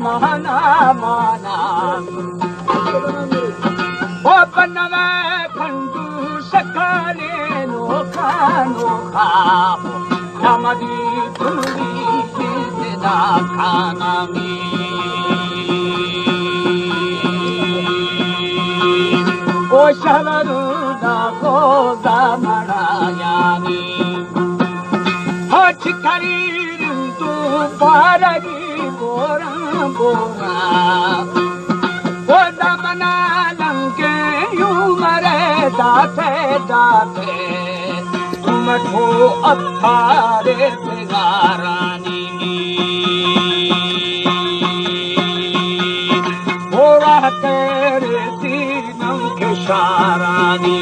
माना माना ओ बनवे खंडू सकाले नोखा नोखा नमदी तुरी बिना खाना में ओ शवरू ना को दामड़ायानी हो छिकरी तू पारगी गोरा गोरा ओ दमना लंके यूं मरे दाते दाते मठो अथारे बेगारानी गोरा तेरे सीनम के शारानी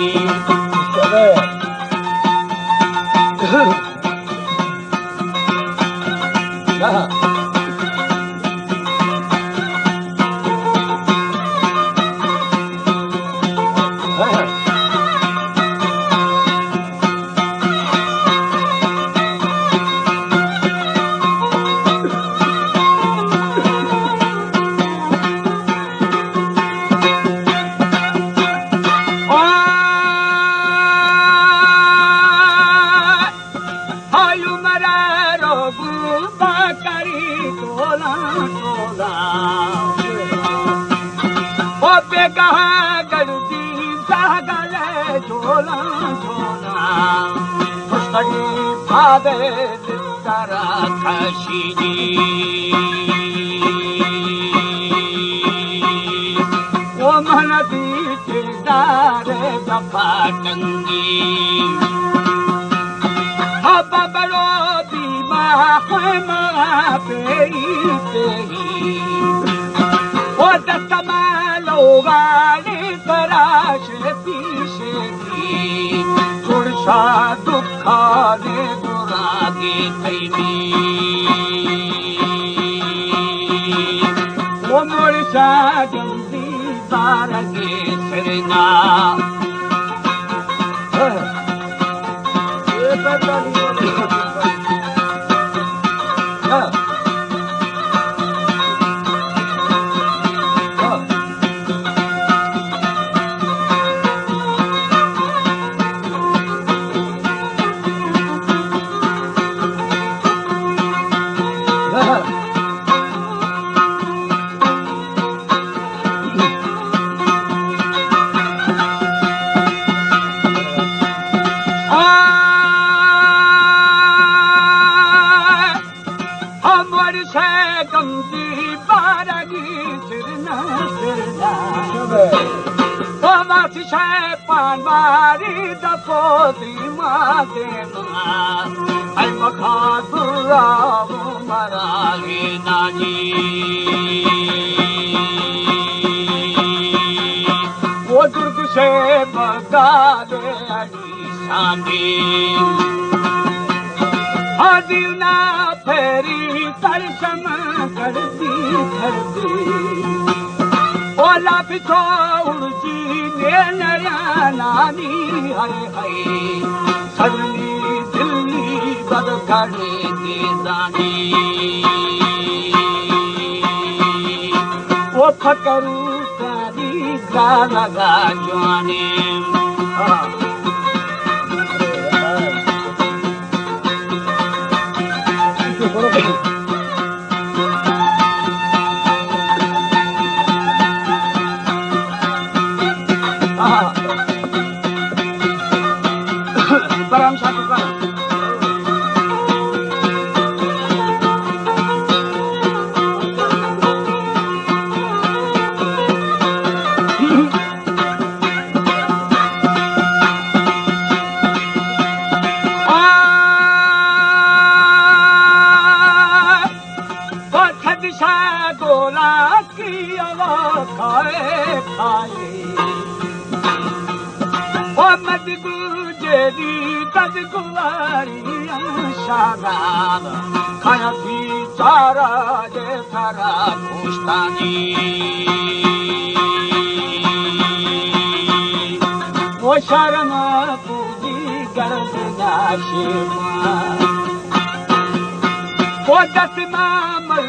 वो दस मामल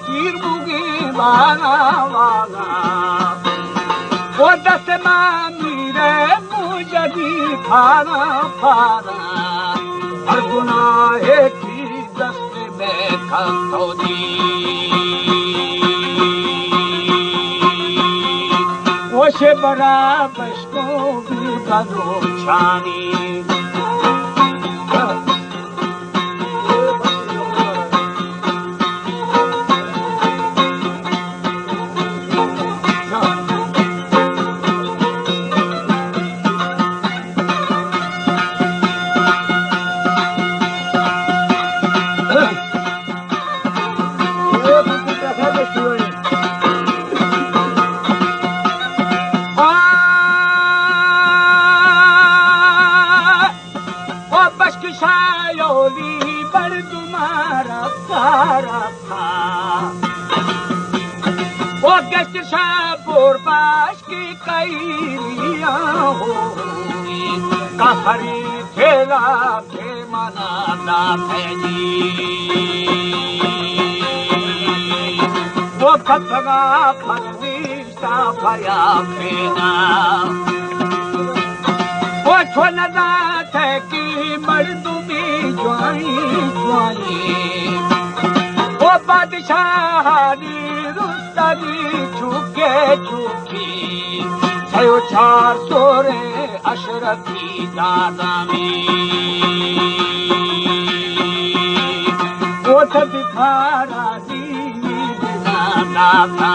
तीर बुगी वाला वाला वो दस मामीरे मुझे फाना फाना हर गुनाह की दस्त में खतौनी वो शे बराबर को भी बदो छानी हरी खेला के मना ना वो खतगा फरवीसा भया फेना वो छोलना थे कि मर्दुमी ज्वाई ज्वाई वो बादशाही रुस्तगी छुके छुकी छयो चार सोरे अशरफी दादा में वो दिखारा दादा था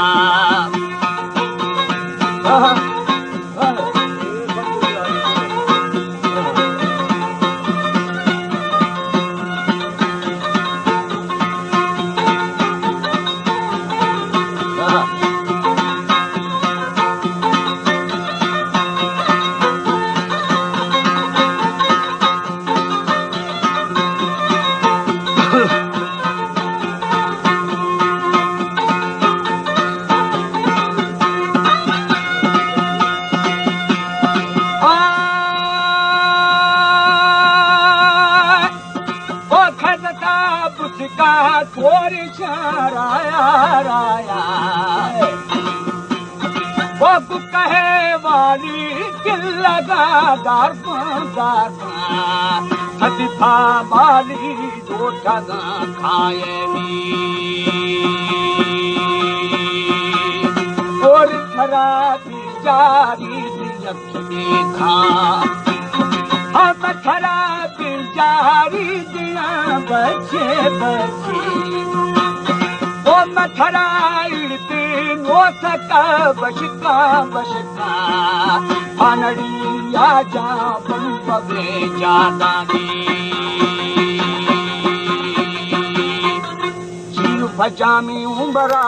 वो कहे वाली दिल लगा सदिफा वाली दो ठगा खाएगी और खराबी जारी देखा हम खराबी जारी दिया बचे बचे वो मथराई तीन वो सका बशका बशका अनड़ी आजा बन पवे जादानी जीव भजामी उम्बरा